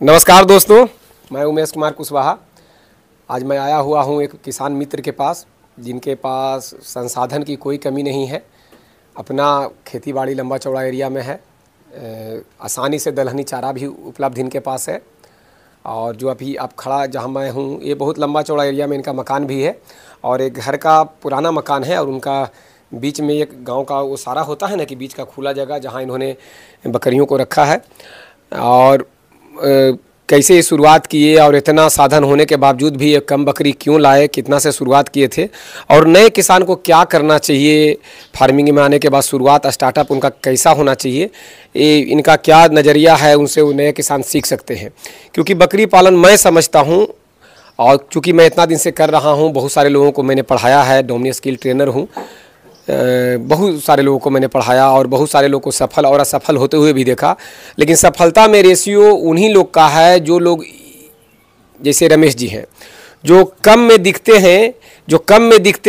नमस्कार दोस्तों, मैं उमेश कुमार कुशवाहा। आज मैं आया हुआ हूं एक किसान मित्र के पास, जिनके पास संसाधन की कोई कमी नहीं है। अपना खेती बाड़ी लंबा चौड़ा एरिया में है। आसानी से दलहनी चारा भी उपलब्ध इनके पास है। और जो अभी आप खड़ा जहां मैं हूं, ये बहुत लंबा चौड़ा एरिया में इनका मकान भी है और एक घर का पुराना मकान है। और उनका बीच में एक गाँव का वो सारा होता है ना कि बीच का खुला जगह जहाँ इन्होंने बकरियों को रखा है। और कैसे शुरुआत किए और इतना साधन होने के बावजूद भी एक कम बकरी क्यों लाए, कितना से शुरुआत किए थे और नए किसान को क्या करना चाहिए, फार्मिंग में आने के बाद शुरुआत स्टार्टअप उनका कैसा होना चाहिए, ये इनका क्या नज़रिया है, उनसे वो नए किसान सीख सकते हैं। क्योंकि बकरी पालन मैं समझता हूँ और चूँकि मैं इतना दिन से कर रहा हूँ, बहुत सारे लोगों को मैंने पढ़ाया है, डोमिनी स्किल ट्रेनर हूँ। बहुत सारे लोगों को मैंने पढ़ाया और बहुत सारे लोगों को सफल और असफल होते हुए भी देखा। लेकिन सफलता में रेशियो उन्हीं लोग का है जो लोग जैसे रमेश जी हैं, जो कम में दिखते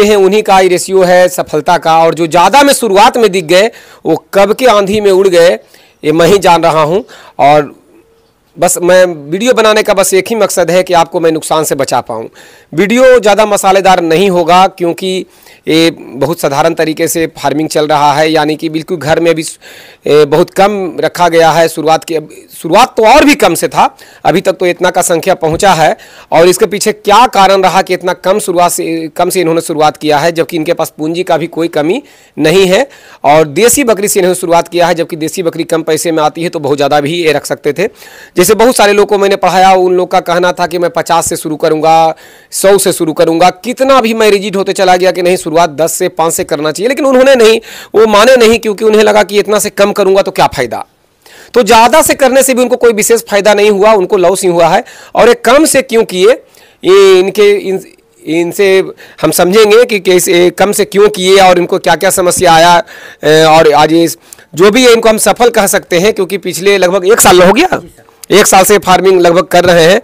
हैं, उन्हीं का ही रेशियो है सफलता का। और जो ज़्यादा में शुरुआत में दिख गए वो कब के आंधी में उड़ गए, ये मैं ही जान रहा हूँ। और बस मैं वीडियो बनाने का बस एक ही मकसद है कि आपको मैं नुकसान से बचा पाऊँ। वीडियो ज़्यादा मसालेदार नहीं होगा क्योंकि ये बहुत साधारण तरीके से फार्मिंग चल रहा है, यानी कि बिल्कुल घर में भी बहुत कम रखा गया है। शुरुआत तो और भी कम से था, अभी तक तो इतना का संख्या पहुंचा है। और इसके पीछे क्या कारण रहा कि इतना कम से इन्होंने शुरुआत किया है, जबकि इनके पास पूंजी का भी कोई कमी नहीं है। और देसी बकरी से इन्होंने शुरुआत किया है, जबकि देसी बकरी कम पैसे में आती है तो बहुत ज़्यादा भी ये रख सकते थे। जैसे बहुत सारे लोगों को मैंने पढ़ाया, उन लोग का कहना था कि मैं 50 से शुरू करूँगा, 100 से शुरू करूँगा। कितना भी मैं रिजिड होते चला गया कि नहीं, शुरुआत 10 से 5 से करना चाहिए, लेकिन उन्होंने नहीं, वो माने नहीं, क्योंकि उन्हें लगा कि इतना से कम करूँगा तो क्या फ़ायदा। तो ज़्यादा से करने से भी उनको कोई विशेष फायदा नहीं हुआ, उनको लॉस ही हुआ है। और एक कम से क्यों किए, ये इनसे हम समझेंगे कि कैसे कम से क्यों किए और इनको क्या क्या समस्या आया। और आज जो भी है इनको हम सफल कह सकते हैं, क्योंकि पिछले लगभग 1 साल हो गया, 1 साल से फार्मिंग लगभग कर रहे हैं।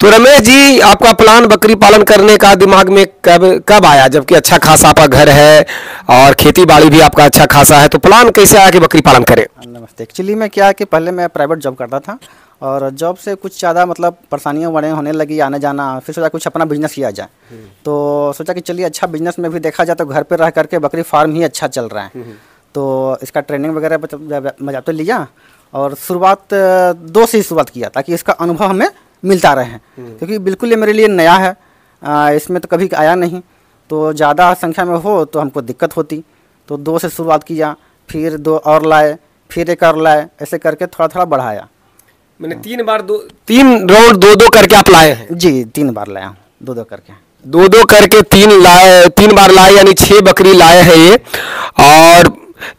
तो रमेश जी, आपका प्लान बकरी पालन करने का दिमाग में कब आया, जबकि अच्छा खासा आपका घर है और खेती बाड़ी भी आपका अच्छा खासा है, तो प्लान कैसे आया कि बकरी पालन करें? नमस्ते। एक्चुअली मैं क्या है कि पहले मैं प्राइवेट जॉब करता था और जॉब से कुछ ज़्यादा मतलब परेशानियाँ बड़े होने लगी, आने जाना। फिर सोचा कुछ अपना बिजनेस किया जाए, तो सोचा कि चलिए अच्छा बिजनेस में भी देखा जाए तो घर पर रह करके बकरी फार्म ही अच्छा चल रहा है। तो इसका ट्रेनिंग वगैरह मैं तो लिया और शुरुआत 2 से ही शुरुआत किया ताकि इसका अनुभव हमें मिलता रहे, क्योंकि बिल्कुल ये मेरे लिए नया है, इसमें तो कभी आया नहीं। तो ज़्यादा संख्या में हो तो हमको दिक्कत होती, तो 2 से शुरुआत किया, फिर 2 और लाए, फिर 1 और लाए, ऐसे करके थोड़ा थोड़ा बढ़ाया। मैंने 3 राउंड 2-2 करके आप लाए हैं? जी, 3 बार लाया, 2-2 करके 2-2 करके 3 बार लाए, यानी 6 बकरी लाए हैं ये। और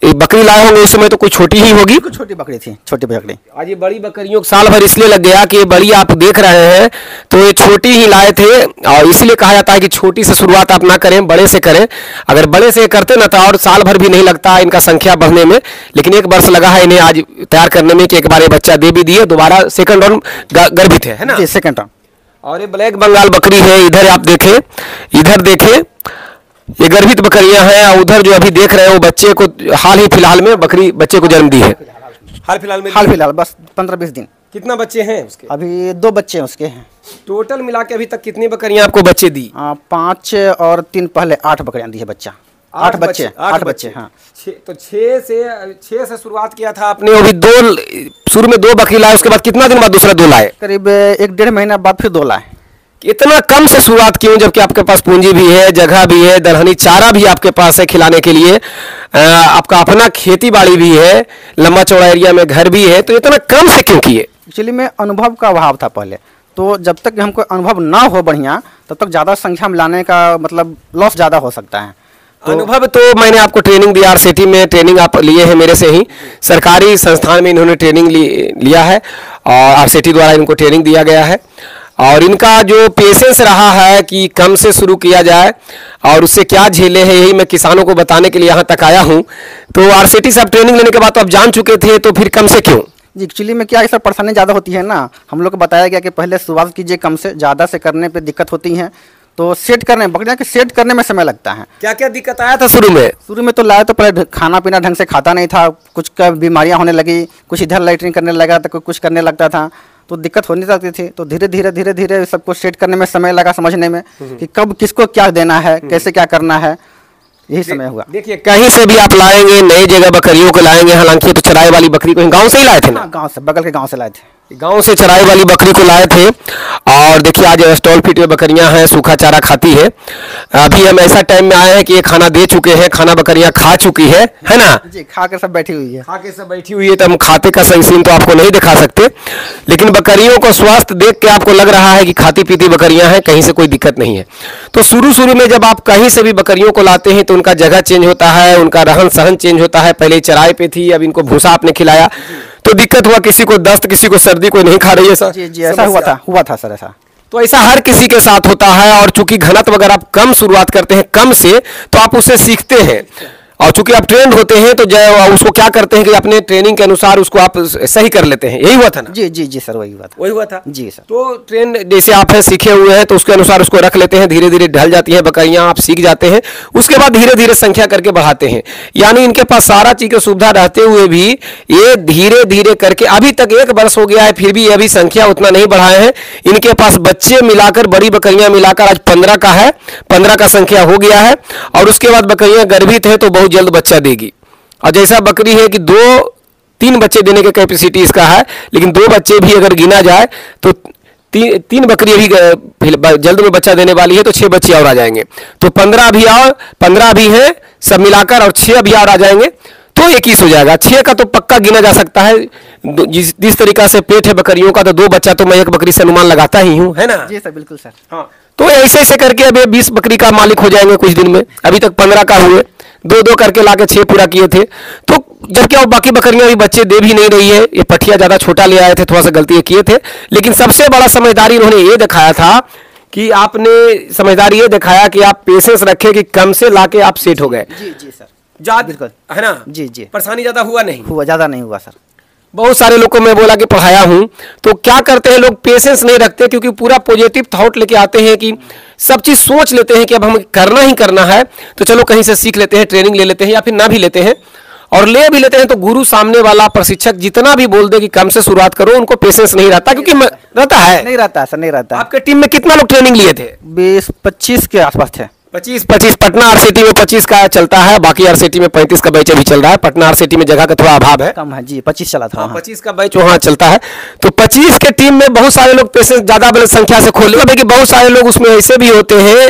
बकरी लाए होंगे उस समय तो कोई छोटी ही होगी, कुछ छोटी बकरी थी, छोटी बकरी। आज ये बड़ी बकरियों को साल भर इसलिए लग गया कि ये बड़ी आप देख रहे हैं, तो ये छोटी ही लाए थे। और इसलिए कहा जाता है कि छोटी से शुरुआत आप ना करें, बड़े से करें। अगर बड़े से करते ना तो और साल भर भी नहीं लगता इनका संख्या बढ़ने में, लेकिन 1 वर्ष लगा है इन्हें आज तैयार करने में कि एक बार ये बच्चा दे भी दिए, दोबारा सेकंड राउंड गर्भित है ना? Second round. और ये ब्लैक बंगाल बकरी है, इधर आप देखें, इधर देखें, ये गर्भित बकरियां हैं। और उधर जो अभी देख रहे हैं वो बच्चे को हाल ही फिलहाल में बकरी बच्चे को जन्म दी है, हाल फिलहाल बस 15-20 दिन। कितना बच्चे हैं उसके? अभी 2 बच्चे उसके हैं। टोटल मिला के अभी तक कितनी बकरियां आपको बच्चे दी? 5 और 3 पहले 8 बकरियां दी है बच्चा। 8 बच्चे, 8 बच्चे। हाँ, तो 6 से शुरुआत किया था आपने। अभी 2 शुरू में 2 बकरी लाए, उसके बाद कितना दिन बाद दूसरा 2 लाए? करीब 1-1.5 महीना बाद फिर 2 लाए। इतना कम से शुरुआत क्यों, जबकि आपके पास पूंजी भी है, जगह भी है, दलहनी चारा भी आपके पास है खिलाने के लिए, आपका अपना खेती बाड़ी भी है, लंबा चौड़ा एरिया में घर भी है, तो इतना कम से क्यों किए? एक्चुअली में अनुभव का अभाव था पहले, तो जब तक हमको अनुभव ना हो बढ़िया तब तक ज़्यादा संख्या में लाने का मतलब लॉस ज़्यादा हो सकता है। तो अनुभव तो मैंने आपको ट्रेनिंग दिया, आरसीटी में ट्रेनिंग आप लिए हैं मेरे से ही, सरकारी संस्थान में इन्होंने ट्रेनिंग लिया है और आरसीटी द्वारा इनको ट्रेनिंग दिया गया है। और इनका जो पेशेंस रहा है कि कम से शुरू किया जाए और उससे क्या झेले हैं, यही मैं किसानों को बताने के लिए यहाँ तक आया हूँ। तो आरसीटी से आप ट्रेनिंग लेने के बाद तो आप जान चुके थे, तो फिर कम से क्यों? जी, एक्चुअली में क्या है, सब परेशानी ज़्यादा होती है ना। हम लोग को बताया गया कि पहले शुरुआत कीजिए कम से, ज़्यादा से करने पे दिक्कत होती है। तो सेट करने बकरियाँ के सेट करने में समय लगता है। क्या क्या दिक्कत आया था शुरू में? शुरू में तो लाया तो पहले खाना पीना ढंग से खाता नहीं था, कुछ का बीमारियाँ होने लगी, कुछ इधर लैट्रिन करने लगा तो कुछ करने लगता था। तो दिक्कत होने लगती थी। तो धीरे धीरे सबको सेट करने में समय लगा, समझने में कि कब किसको क्या देना है, कैसे क्या करना है, यही समय हुआ। देखिए कहीं से भी आप लाएंगे, नई जगह बकरियों को लाएंगे, हालांकि तो चराई वाली बकरी को गांव से ही लाए थे ना? गाँव से, बगल के गाँव से लाए थे। गांव से चराई वाली बकरी को लाए थे। और देखिए आज स्टॉल फीट में बकरियां हैं, सूखा चारा खाती है। अभी हम ऐसा टाइम में आए हैं कि ये खाना दे चुके हैं, खाना बकरियां खा चुकी है ना जी? खा कर सब बैठी हुई है। खा के सब बैठी हुई है, तो हम खाते का सही सीन तो आपको नहीं दिखा सकते, लेकिन बकरियों को स्वास्थ्य देख के आपको लग रहा है कि खाती पीती बकरियां हैं, कहीं से कोई दिक्कत नहीं है। तो शुरू में जब आप कहीं से भी बकरियों को लाते हैं तो उनका जगह चेंज होता है, उनका रहन सहन चेंज होता है। पहले चराई पे थी, अब इनको भूसा आपने खिलाया तो दिक्कत हुआ, किसी को दस्त, किसी को सर्दी, कोई नहीं खा रही है सर। जी ऐसा हुआ था सर, ऐसा। तो ऐसा हर किसी के साथ होता है। और चूंकि घनत्व अगर आप कम शुरुआत करते हैं, कम से, तो आप उससे सीखते हैं। और चूंकि आप ट्रेंड होते हैं तो उसको क्या करते हैं कि अपने ट्रेनिंग के अनुसार उसको आप सही कर लेते हैं। यही हुआ था ना? जी सर, वही हुआ था जी सर। तो ट्रेंड जैसे आप है सीखे हुए हैं तो उसके अनुसार उसको रख लेते हैं, धीरे धीरे ढल जाती है बकरियां, आप सीख जाते हैं। उसके बाद धीरे धीरे संख्या करके बढ़ाते हैं। यानी इनके पास सारा चीज की सुविधा रहते हुए भी ये धीरे धीरे करके, अभी तक 1 वर्ष हो गया है फिर भी अभी संख्या उतना नहीं बढ़ाए हैं। इनके पास बच्चे मिलाकर, बड़ी बकरियां मिलाकर आज 15 का है, 15 का संख्या हो गया है। और उसके बाद बकरियां गर्भित है तो बहुत जल्द बच्चा देगी। और जैसा बकरी है कि 2-3 बच्चे देने की कैपेसिटी इसका है, लेकिन 2 बच्चे भी अगर गिना जाए तो 3 बकरी अभी जल्द में बच्चा देने वाली है, तो 6 बच्चे और आ जाएंगे। तो 15 भी हैं सब मिलाकर, और 6 अभी और आ जाएंगे तो 21 हो जाएगा। 6 का तो पक्का गिना जा सकता है। जिस तरीका से पेट है बकरियों का, तो 2 बच्चा तो मैं एक बकरी से अनुमान लगाता ही हूँ, है ना? जी सर, बिल्कुल सर। हाँ, तो ऐसे करके अब 20 बकरी का मालिक हो जाएंगे कुछ दिन में। अभी तक 15 का हुए, 2-2 करके लाके 6 पूरा किए थे। तो जबकि अब बाकी बकरियां भी बच्चे दे भी नहीं रही है। ये पठिया ज्यादा छोटा ले आए थे, थोड़ा सा गलती किए थे, लेकिन सबसे बड़ा समझदारी उन्होंने ये दिखाया था कि आपने समझदारी ये दिखाया कि आप पेशेंस रखे कि कम से लाके आप सेट हो गए। जी सर, बिल्कुल, है ना? जी परेशानी ज्यादा ज्यादा नहीं हुआ सर। बहुत सारे लोग को मैं बोला कि पढ़ाया हूं, तो क्या करते हैं लोग, पेशेंस नहीं रखते, क्योंकि पूरा पॉजिटिव थॉट लेके आते हैं कि सब चीज सोच लेते हैं कि अब हमें करना ही करना है, तो चलो कहीं से सीख लेते हैं, ट्रेनिंग ले लेते हैं, या फिर ना भी लेते हैं। और ले भी लेते हैं तो गुरु सामने वाला प्रशिक्षक जितना भी बोल दे कि कम से शुरुआत करो, उनको पेशेंस नहीं रहता, क्योंकि रहता है नहीं रहता सर, नहीं रहता। आपके टीम में कितना लोग ट्रेनिंग लिए थे? 20-25 के आसपास थे। 25 पटना आरसीटी में 25 का चलता है, बाकी आरसीटी में 35 का बैच अभी चल रहा है। पटना आरसीटी में जगह का थोड़ा अभाव है, कम है जी, 25 चला था। 25 का बैच वहाँ चलता है। तो 25 के टीम में बहुत सारे लोग पेशेंस ज्यादा बड़ी संख्या से खोले, कि बहुत सारे लोग उसमें ऐसे भी होते हैं,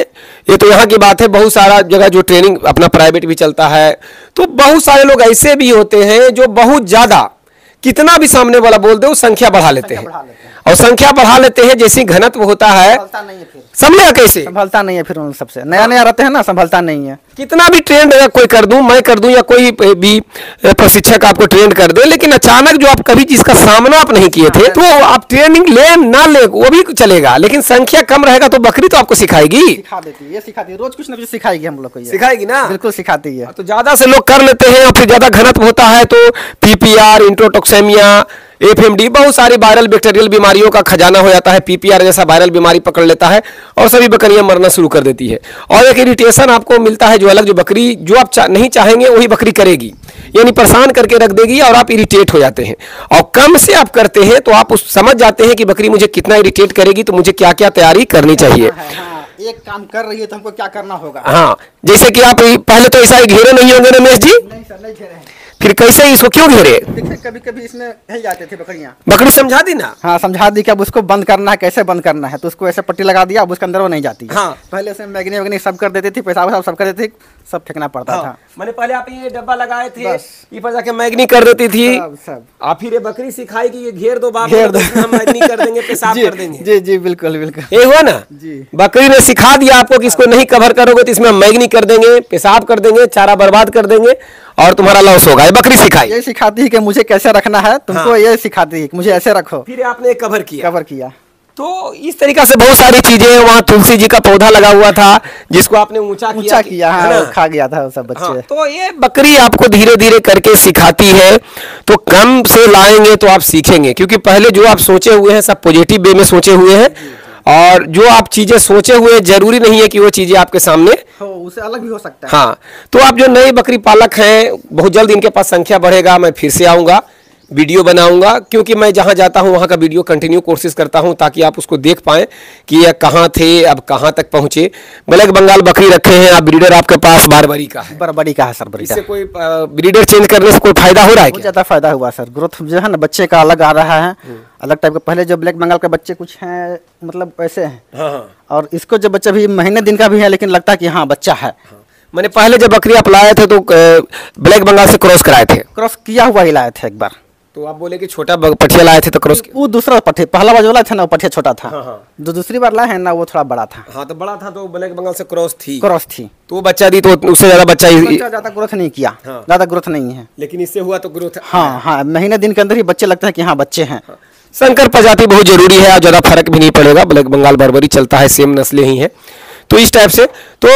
ये तो यहाँ की बात है, बहुत सारा जगह जो ट्रेनिंग अपना प्राइवेट भी चलता है, तो बहुत सारे लोग ऐसे भी होते हैं जो बहुत ज्यादा कितना भी सामने वाला बोल दे वो संख्या बढ़ा लेते हैं। और संख्या बढ़ा लेते हैं, जैसी घनत्व होता है, समझे कैसे? संभलता नहीं है फिर उन सबसे, नया रहते हैं ना, संभलता नहीं है। कितना भी ट्रेंड कोई कर दूं, मैं कर दूं, या कोई भी प्रशिक्षक आपको ट्रेंड कर दे, लेकिन अचानक जो आप कभी जिसका सामना आप नहीं किए थे, तो आप ट्रेनिंग ले ना ले वो भी चलेगा, लेकिन संख्या कम रहेगा तो बकरी तो आपको सिखाएगी, सिखा देती है, ये सिखाती है, रोज कुछ ना कुछ सिखाएगी हम लोग को, सिखाएगी ना, बिल्कुल सिखाती है। तो ज्यादा से लोग कर लेते हैं, और फिर ज्यादा घनत्व होता है तो पीपीआर, इंट्रोटॉक्सेमिया, एफएमडी, बहुत सारी वायरल बैक्टीरियल बीमारियों का खजाना हो जाता है। पीपीआर जैसा वायरल बीमारी पकड़ लेता है और सभी बकरियां मरना शुरू कर देती है। और एक इरिटेशन आपको मिलता है जो अलग, जो बकरी जो आप नहीं चाहेंगे वही बकरी करेगी, यानी परेशान करके रख देगी और आप इरिटेट हो जाते हैं। और कम से आप करते हैं तो आप समझ जाते हैं कि बकरी मुझे कितना इरिटेट करेगी, तो मुझे क्या क्या तैयारी करनी चाहिए। एक काम कर रही है तो हमको क्या करना होगा। हाँ, जैसे कि आप पहले तो ऐसा ही घेरे नहीं होंगे रमेश जी? नहीं सर, नहीं घेरे हैं। फिर कैसे इसको क्यों घेरे? कभी कभी इसमें हिल जाते थे बकरियां। बकरी समझा दी ना? हाँ, समझा दी कि अब उसको बंद करना है, कैसे बंद करना है, तो उसको ऐसे पट्टी लगा दिया, अब उसके अंदर वो नहीं जाती है। हाँ। पहले उसमें मैगनी वगैरह सब कर देती थी, पेशाब सब कर देती थी, सब फेंकना पड़ता था। मैंने पहले आप ये डब्बा लगाए थे, ये पर जाके मैगनी कर देती थी, सब। आप फिर ये बकरी सिखाई कि ये घेर दो बाप, घेर दो, हम मैगनी कर देंगे, पेशाब कर देंगे। जी जी, बिल्कुल बिल्कुल, ये हुआ ना जी। बकरी ने सिखा दिया आपको कि इसको नहीं कवर करोगे तो इसमें मैगनी कर देंगे, पेशाब कर देंगे, चारा बर्बाद कर देंगे और तुम्हारा लॉस होगा। ये बकरी सिखाई, ये सिखाती है कि मुझे कैसे रखना है, तुमको ये सिखाती है कि मुझे ऐसे रखो। फिर आपने कवर किया। तो इस तरीका से बहुत सारी चीजें, वहाँ तुलसी जी का पौधा लगा हुआ था जिसको आपने ऊंचा किया, हाँ, खा गया था सब बच्चे। हाँ, तो ये बकरी आपको धीरे धीरे करके सिखाती है, तो कम से लाएंगे तो आप सीखेंगे, क्योंकि पहले जो आप सोचे हुए हैं सब पॉजिटिव वे में सोचे हुए हैं, और जो आप चीजें सोचे हुए जरूरी नहीं है कि वो चीजें आपके सामने उससे अलग भी हो सकता है। हाँ, तो आप जो नए बकरी पालक हैं, बहुत जल्द इनके पास संख्या बढ़ेगा, मैं फिर से आऊंगा, वीडियो बनाऊंगा, क्योंकि मैं जहां जाता हूं वहां का वीडियो कंटिन्यू कोशिश करता हूं ताकि आप उसको देख पाएं कि यह कहां थे, अब कहां तक पहुंचे। ब्लैक बंगाल बकरी रखे हैं आप, ब्रीडर आपके पास बारबरी का है? बराबरी का है सर ब्रीडर। इससे कोई ब्रीडर चेंज करने से कोई फायदा हो रहा है बहुत क्या? ज़्यादा फायदा हुआ सर, ग्रोथ जो है ना बच्चे का अलग आ रहा है, अलग टाइप का। पहले जो ब्लैक बंगाल के बच्चे कुछ हैं मतलब ऐसे हैं, हाँ हाँ। और इसको जो बच्चा भी महीने दिन का भी है लेकिन लगता है कि हाँ बच्चा है। मैंने पहले जब बकरी आप लाए थे तो ब्लैक बंगाल से क्रॉस कराए थे? क्रॉस किया हुआ ही लाए थे एक बार। तो आप बोले कि छोटा पठिया लाए थे तो क्रॉस? वो दूसरा पठे, पहला बार जो लाया था ना वो पठिया छोटा था। हाँ हाँ। जो दूसरी बार लाए हैं ना वो थोड़ा बड़ा था। हाँ, तो बड़ा था तो ब्लैक बंगाल से क्रॉस थी। क्रॉस थी तो वो बच्चा दी तो उससे ज्यादा बच्चा ज़्यादा ग्रोथ नहीं किया, हाँ। ज़्यादा ग्रोथ नहीं है। लेकिन इससे हुआ तो ग्रोथ। हाँ हाँ, महीने दिन के अंदर ही बच्चे लगते हैं कि हाँ बच्चे हैं। संकर प्रजाति बहुत जरूरी है और ज़्यादा फर्क भी नहीं पड़ेगा, ब्लैक बंगाल बारबरी चलता है, सेम नस्लें ही हैं। तो इस टाइप से तो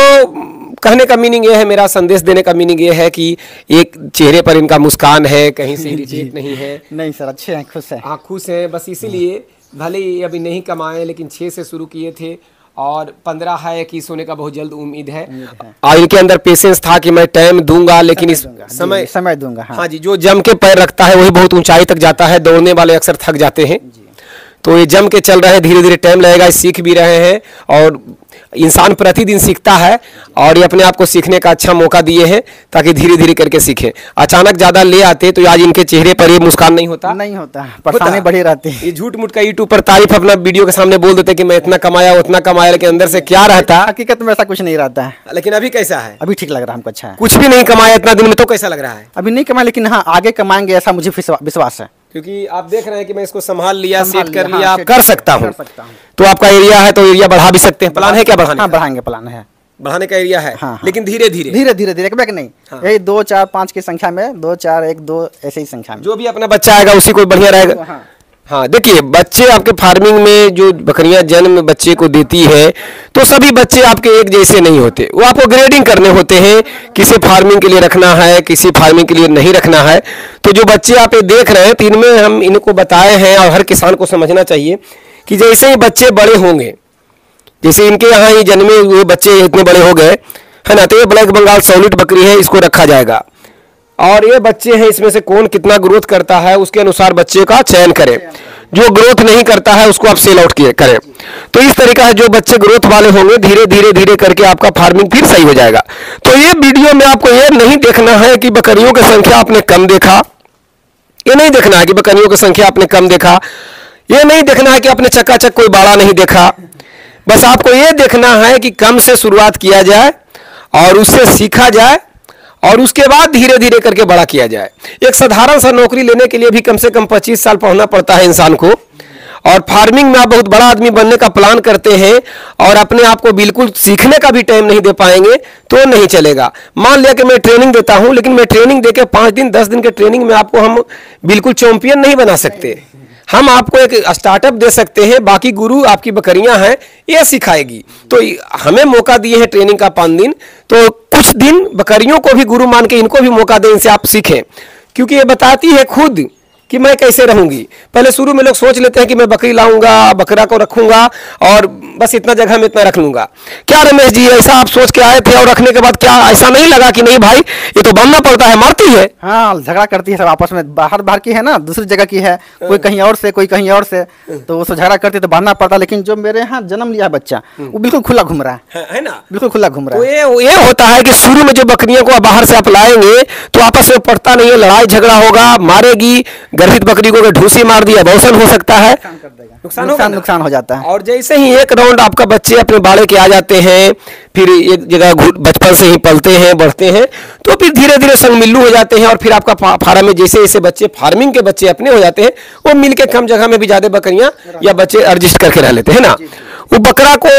कहने का मीनिंग ये है, मेरा संदेश देने का मीनिंग ये है कि एक चेहरे पर इनका मुस्कान है, कहीं से इरिटेट नहीं है। नहीं सर, अच्छे हैं, खुश हैं। हाँ, खुश हैं, बस इसीलिए भले ही अभी नहीं कमाए लेकिन 6 से शुरू किए थे और 15 है कि सोने का बहुत जल्द उम्मीद है। और इनके अंदर पेशेंस था कि मैं टाइम दूंगा, लेकिन इस समय दूंगा। हाँ जी, जो जम के पैर रखता है वही बहुत ऊंचाई तक जाता है। दौड़ने वाले अक्सर थक जाते हैं, तो ये जम के चल रहे हैं, धीरे धीरे टाइम लगेगा, सीख भी रहे हैं। और इंसान प्रतिदिन सीखता है और ये अपने आप को सीखने का अच्छा मौका दिए हैं ताकि धीरे धीरे करके सीखें। अचानक ज़्यादा ले आते तो आज इनके चेहरे पर ये मुस्कान नहीं होता, परेशानी बढ़ी रहती है। ये झूठ मूठ का यूट्यूब पर तारीफ अपना वीडियो के सामने बोल देते कि मैं इतना कमाया उतना कमाया, लेकिन अंदर से क्या रहता है? हकीकत में ऐसा कुछ नहीं रहता है। लेकिन अभी कैसा है? अभी ठीक लग रहा है हमको, अच्छा है। कुछ भी नहीं कमाया इतना दिन में तो कैसा लग रहा है? अभी नहीं कमाया, लेकिन हाँ आगे कमाएंगे ऐसा मुझे विश्वास है। क्योंकि आप देख रहे हैं कि मैं इसको संभाल लिया, सेट कर हाँ, लिया, सेट कर सकता हूँ। तो आपका एरिया है तो एरिया बढ़ा भी सकते हैं, प्लान है क्या बढ़ाने? हाँ, बढ़ाएंगे, प्लान है, बढ़ाने का एरिया है। हाँ, लेकिन धीरे धीरे एक बैग नहीं, यही 2 4 5 की संख्या में, 2 4 1 2 ऐसे ही संख्या में जो भी अपना बच्चा आएगा उसी को बढ़िया रहेगा। हाँ, देखिए बच्चे आपके फार्मिंग में जो बकरियां जन्म बच्चे को देती है तो सभी बच्चे आपके एक जैसे नहीं होते, वो आपको ग्रेडिंग करने होते हैं। किसी फार्मिंग के लिए रखना है, किसी फार्मिंग के लिए नहीं रखना है। तो जो बच्चे आप ये देख रहे हैं तो इनमें हम इनको बताए हैं और हर किसान को समझना चाहिए कि जैसे ही बच्चे बड़े होंगे, जैसे इनके यहाँ ही जन्मे हुए बच्चे इतने बड़े हो गए है ना, तो ये ब्लैक बंगाल सॉलिड बकरी है, इसको रखा जाएगा। और ये बच्चे हैं, इसमें से कौन कितना ग्रोथ करता है उसके अनुसार बच्चे का चयन करें। जो ग्रोथ नहीं करता है उसको आप सेल आउट करें। तो इस तरीका है, जो बच्चे ग्रोथ वाले होंगे धीरे धीरे धीरे करके आपका फार्मिंग फिर सही हो जाएगा। तो ये वीडियो में आपको ये नहीं देखना है कि बकरियों की संख्या आपने कम देखा, ये नहीं देखना है कि बकरियों की संख्या आपने कम देखा, ये नहीं देखना है कि आपने चकाचक कोई बाड़ा नहीं देखा। बस आपको ये देखना है कि कम से शुरुआत किया जाए और उससे सीखा जाए और उसके बाद धीरे धीरे करके बड़ा किया जाए। एक साधारण सा नौकरी लेने के लिए भी कम से कम 25 साल पढ़ना पड़ता है इंसान को, और फार्मिंग में आप बहुत बड़ा आदमी बनने का प्लान करते हैं और अपने आप को बिल्कुल सीखने का भी टाइम नहीं दे पाएंगे तो नहीं चलेगा। मान लिया कि मैं ट्रेनिंग देता हूं, लेकिन मैं ट्रेनिंग देके 5 दिन 10 दिन के ट्रेनिंग में आपको हम बिल्कुल चैंपियन नहीं बना सकते। हम आपको एक स्टार्टअप दे सकते हैं, बाकी गुरु आपकी बकरियां हैं ये सिखाएगी। तो हमें मौका दिए हैं ट्रेनिंग का 5 दिन, तो कुछ दिन बकरियों को भी गुरु मान के इनको भी मौका दें, इनसे आप सीखें, क्योंकि ये बताती है खुद कि मैं कैसे रहूंगी। पहले शुरू में लोग सोच लेते हैं कि मैं बकरी लाऊंगा, बकरा को रखूंगा और बस इतना जगह में इतना रख लूंगा। क्या रमेश जी ऐसा आप सोच के आए थे और रखने के बाद क्या ऐसा नहीं लगा कि नहीं भाई ये तो बांधना पड़ता है, मारती है? हाँ, झगड़ा करती है सब आपस में, बाहर की है ना, दूसरी जगह की है, कोई कहीं और से कोई कहीं और से, तो वो झगड़ा करती है तो बांधना पड़ता। लेकिन जो मेरे यहाँ जन्म लिया बच्चा वो बिल्कुल खुला घूम रहा है ना, बिल्कुल खुला घूम रहा है। तो ये होता है कि शुरू में जो बकरियों को बाहर से आप लाएंगे तो आपस में पड़ता नहीं है, लड़ाई झगड़ा होगा, मारेगी। गर्भित बकरी को अगर ढूंसी मार दिया अबॉर्शन हो सकता है, नुकसान हो जाता है। और जैसे ही एक राउंड आपका बच्चे अपने बाड़े के आ जाते हैं, फिर एक जगह बचपन से ही पलते हैं बढ़ते हैं, तो फिर धीरे धीरे संग मिल्लू हो जाते हैं और फिर आपका फार्म में जैसे जैसे बच्चे फार्मिंग के बच्चे अपने हो जाते हैं, वो मिलके कम जगह में भी ज्यादा बकरियां या बच्चे एडजस्ट करके रह लेते हैं ना। वो बकरा को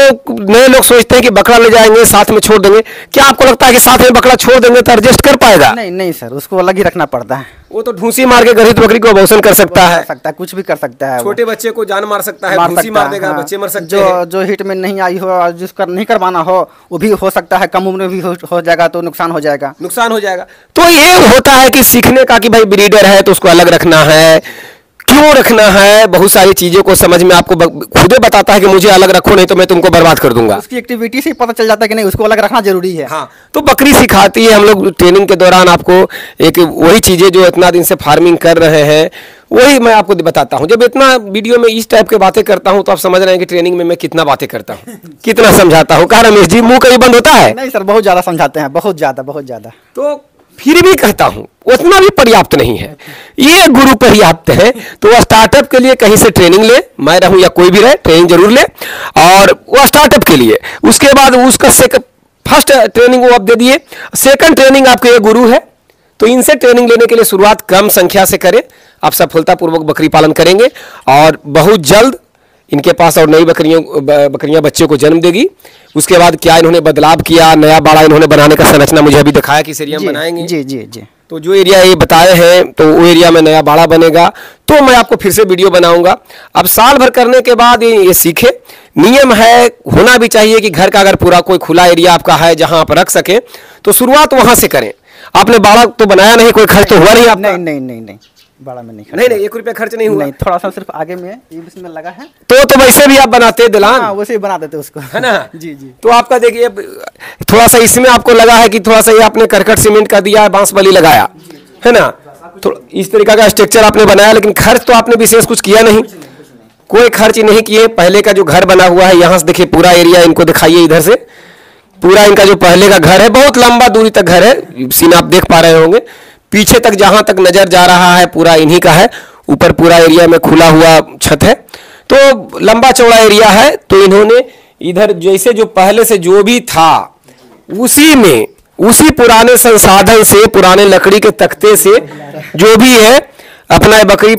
नए लोग सोचते हैं कि बकरा ले जाएंगे साथ में छोड़ देंगे। क्या आपको लगता है कि साथ में बकरा छोड़ देंगे तो एडजस्ट कर पाएगा? नहीं सर, उसको अलग ही रखना पड़ता है। वो तो ढूंसी मार के गर्भित बकरी को अबॉर्शन कर सकता है, कुछ भी कर सकता है। छोटे बच्चे को जान मार सकता है, ढूंसी मार देगा, बच्चे मर सकते हैं। जो हिट में नहीं आई हो और जिसका नहीं करवाना हो वो भी हो सकता है, कम उम्र में भी हो जाएगा तो नुकसान हो जाएगा। तो ये होता है कि सीखने का कि भाई ब्रीडर है तो उसको अलग रखना है, क्यों रखना है, बहुत सारी चीज़ों को समझ में आपको खुदे बताता है कि मुझे अलग रखो नहीं तो मैं तुमको बर्बाद कर दूंगा। उसकी एक्टिविटी से पता चल जाता है कि नहीं उसको अलग रखना जरूरी है। हाँ, तो बकरी सिखाती है। हम लोग ट्रेनिंग के दौरान आपको एक वही चीज़ें जो इतना दिन से फार्मिंग कर रहे हैं वही मैं आपको बताता हूँ। जब इतना वीडियो में इस टाइप के बातें करता हूँ तो आप समझ रहे हैं कि ट्रेनिंग में मैं कितना बातें करता हूँ, कितना समझाता हूँ। कहा रमेश जी मुंह कहीं बंद होता है? नहीं सर, बहुत ज़्यादा समझाते हैं, बहुत ज़्यादा बहुत ज़्यादा। तो फिर भी कहता हूँ उतना भी पर्याप्त नहीं है, ये गुरु पर्याप्त है। तो वह स्टार्टअप के लिए कहीं से ट्रेनिंग ले, मैं रहूँ या कोई भी रहे ट्रेनिंग जरूर ले, और वह स्टार्टअप के लिए उसके बाद उसका फर्स्ट ट्रेनिंग वो आप दे दिए, सेकंड ट्रेनिंग आपके ये गुरु है। तो इनसे ट्रेनिंग लेने के लिए शुरुआत कम संख्या से करें, आप सफलतापूर्वक बकरी पालन करेंगे और बहुत जल्द इनके पास और नई बकरियां बच्चे को जन्म देगी। उसके बाद क्या इन्होंने बदलाव किया, नया बाड़ा इन्होंने बनाने का संरचना मुझे अभी दिखाया कि इस एरिया में बनाएंगे। जी जी जी। तो जो एरिया ये बताए हैं तो वो एरिया में नया बाड़ा बनेगा, तो मैं आपको फिर से वीडियो बनाऊंगा। अब साल भर करने के बाद ये सीखे। नियम है, होना भी चाहिए कि घर का अगर पूरा कोई खुला एरिया आपका है जहां आप रख सके तो शुरुआत वहां से करें। आपने बाड़ा तो बनाया नहीं, कोई खर्च तो हुआ नहीं आपका? नहीं नहीं नहीं नहीं, बाड़ा में नहीं, नहीं 1 रुपया खर्च नहीं हुआ? नहीं, थोड़ा सा सिर्फ आगे में इसमें लगा है। तो वैसे भी आप बनाते दिलान? हाँ, वैसे ही बना देते उसको, है ना? जी जी। तो आपका देखिए थोड़ा सा इसमें आपको लगा है कि थोड़ा सा ये आपने करकट सीमेंट का दिया, बांस बली लगाया है ना, तो इस तरीका का स्ट्रक्चर आपने बनाया, लेकिन खर्च तो आपने विशेष कुछ किया नहीं, कोई खर्च नहीं किए। पहले का जो घर बना हुआ है यहाँ से देखिए पूरा एरिया इनको दिखाइए, इधर से पूरा इनका जो पहले का घर है, बहुत लंबा दूरी तक घर है, सीन आप देख पा रहे होंगे। पीछे तक जहां तक नजर जा रहा है पूरा इन्हीं का है। ऊपर पूरा एरिया में खुला हुआ छत है, तो लंबा चौड़ा एरिया है। तो इन्होंने इधर जैसे जो पहले से जो भी था उसी में, उसी पुराने संसाधन से, पुराने लकड़ी के तख्ते से जो भी है अपना बकरी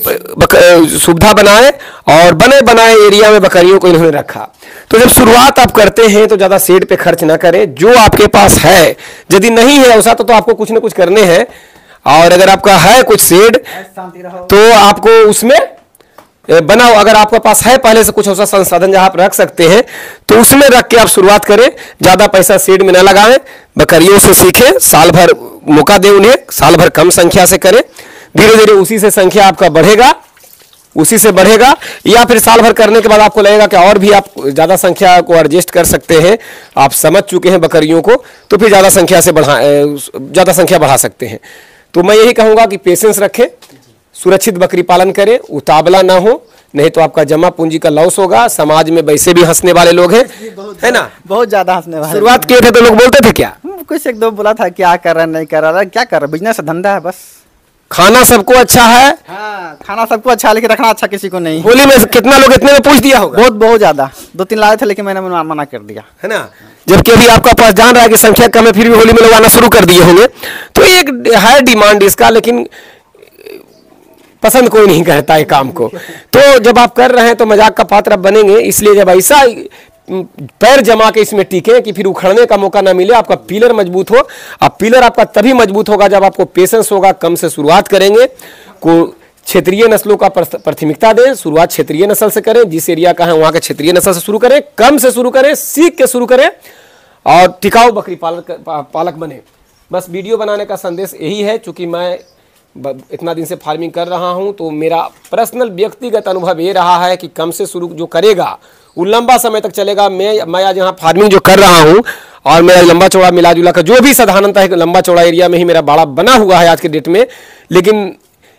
सुविधा बनाए और बने बनाए एरिया में बकरियों को इन्होंने रखा। तो जब शुरुआत आप करते हैं तो ज़्यादा शेड पे खर्च ना करें, जो आपके पास है। यदि नहीं है ऐसा तो आपको कुछ ना कुछ करने हैं, और अगर आपका है कुछ शेड तो आपको उसमें बनाओ। अगर आपके पास है पहले से कुछ ऐसा संसाधन जहां आप रख सकते हैं तो उसमें रख के आप शुरुआत करें। ज़्यादा पैसा शेड में ना लगाएं, बकरियों से सीखें, साल भर मौका दें उन्हें, साल भर कम संख्या से करें, धीरे धीरे उसी से संख्या आपका बढ़ेगा, उसी से बढ़ेगा। या फिर साल भर करने के बाद आपको लगेगा कि और भी आप ज़्यादा संख्या को एडजस्ट कर सकते हैं, आप समझ चुके हैं बकरियों को, तो फिर ज़्यादा संख्या बढ़ा सकते हैं। तो मैं यही कहूँगा कि पेशेंस रखें, सुरक्षित बकरी पालन करें, उतावला ना हो, नहीं तो आपका जमा पूंजी का लॉस होगा। समाज में वैसे भी हंसने वाले लोग हैं, है ना, बहुत ज्यादा हंसने वाले। शुरुआत किए थे तो लोग बोलते थे क्या, कुछ एक दो बोला था क्या कर रहा नहीं कर रहा, क्या कर रहा, बिजनेस धंधा है बस। खाना सबको अच्छा है, हाँ, खाना सबको अच्छा है लेकिन रखना अच्छा किसी को नहीं। होली में कितना लोग इतने में पूछ दिया होगा? बहुत बहुत ज्यादा, 2-3 लाए थे लेकिन मैंने मना कर दिया, है ना। जबकि अभी आपका पास जान रहा है कि संख्या कम है, फिर भी होली में लोग आना शुरू कर दिए होंगे। तो एक है डिमांड इसका, लेकिन पसंद कोई नहीं करता है काम को। तो जब आप कर रहे हैं तो मजाक का पात्र बनेंगे, इसलिए जब ऐसा पैर जमा के इसमें टिके कि फिर उखड़ने का मौका ना मिले, आपका पिलर मजबूत हो। अब पिलर आपका तभी मजबूत होगा जब आपको पेशेंस होगा, कम से शुरुआत करेंगे, को क्षेत्रीय नस्लों का प्राथमिकता दें, शुरुआत क्षेत्रीय नस्ल से करें, जिस एरिया का है वहाँ के क्षेत्रीय नस्ल से शुरू करें, कम से शुरू करें, सीख के शुरू करें और टिकाऊ बकरी पालक बने। बस वीडियो बनाने का संदेश यही है। चूँकि मैं इतना दिन से फार्मिंग कर रहा हूँ तो मेरा पर्सनल व्यक्तिगत अनुभव ये रहा है कि कम से शुरू जो करेगा वो लंबा समय तक चलेगा। मैं आज यहाँ फार्मिंग जो कर रहा हूँ और मेरा लंबा चौड़ा मिला जुला का जो भी साधारणता है, लंबा चौड़ा एरिया में ही मेरा बाड़ा बना हुआ है आज के डेट में। लेकिन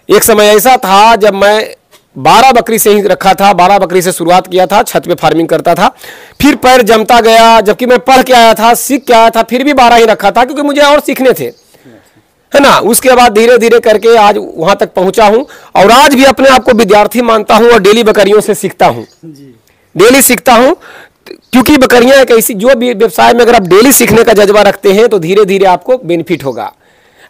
एक समय ऐसा था जब मैं 12 बकरी से ही रखा था, 12 बकरी से शुरुआत किया था, छत पे फार्मिंग करता था, फिर पैर जमता गया। जबकि मैं पढ़ के आया था, सीख के आया था, फिर भी 12 ही रखा था क्योंकि मुझे और सीखने थे, है ना। उसके बाद धीरे धीरे करके आज वहां तक पहुंचा हूं और आज भी अपने आप को विद्यार्थी मानता हूं और डेली बकरियों से सीखता हूं, डेली सीखता हूं। क्योंकि बकरियां एक ऐसी जो भी व्यवसाय में अगर आप डेली सीखने का जज्बा रखते हैं तो धीरे धीरे आपको बेनिफिट होगा।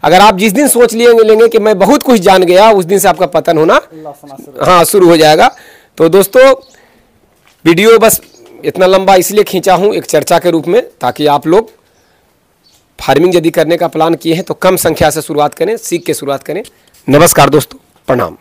अगर आप जिस दिन सोच लेंगे कि मैं बहुत कुछ जान गया, उस दिन से आपका पतन होना शुरू हो जाएगा। तो दोस्तों वीडियो बस इतना लंबा इसलिए खींचा हूं एक चर्चा के रूप में, ताकि आप लोग फार्मिंग यदि करने का प्लान किए हैं तो कम संख्या से शुरुआत करें, सीख के शुरुआत करें। नमस्कार दोस्तों, प्रणाम।